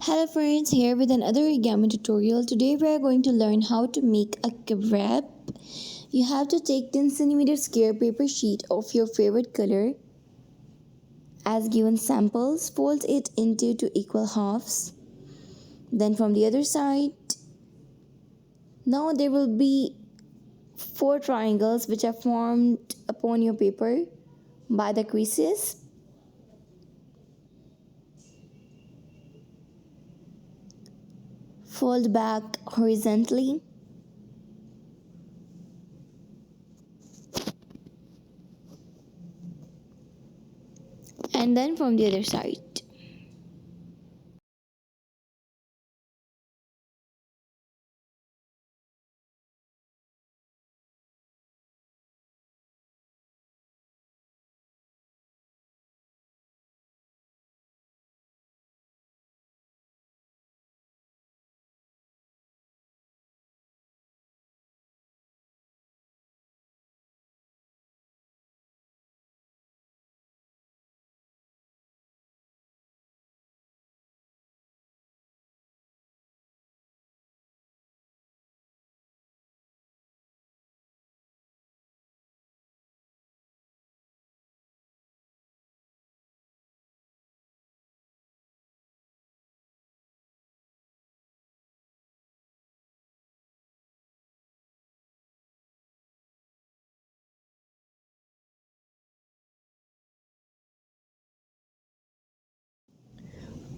Hello friends, here with another origami tutorial. Today we are going to learn how to make a crab. You have to take 10 centimeter square paper sheet of your favorite color as given samples. Fold it into two equal halves. Then from the other side, now there will be four triangles which are formed upon your paper by the creases. Fold back horizontally. And then from the other side.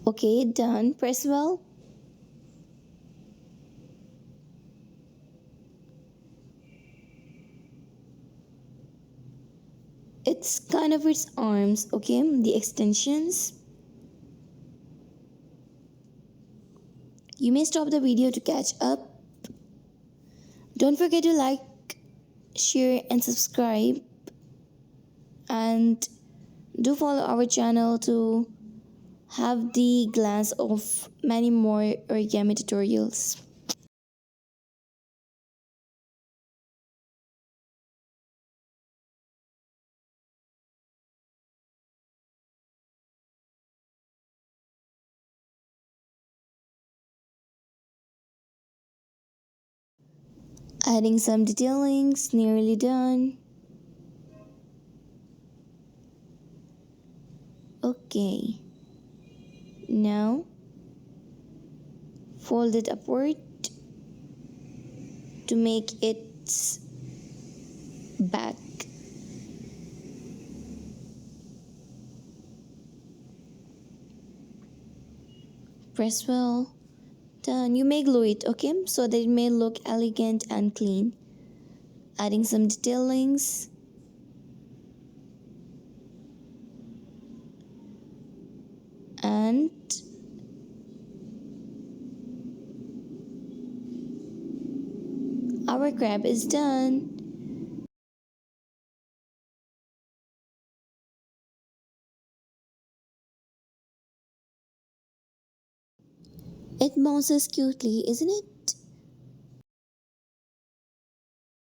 Okay, done. Press well. It's kind of its arms, okay, the extensions. You may stop the video to catch up. Don't forget to like, share and subscribe, and do follow our channel to have the glance of many more origami tutorials. Adding some detailings, nearly done. Okay, now fold it upward to make its back. Press well. Done. You may glue it, okay, so that it may look elegant and clean. Adding some detailings. And our crab is done. It bounces cutely, isn't it?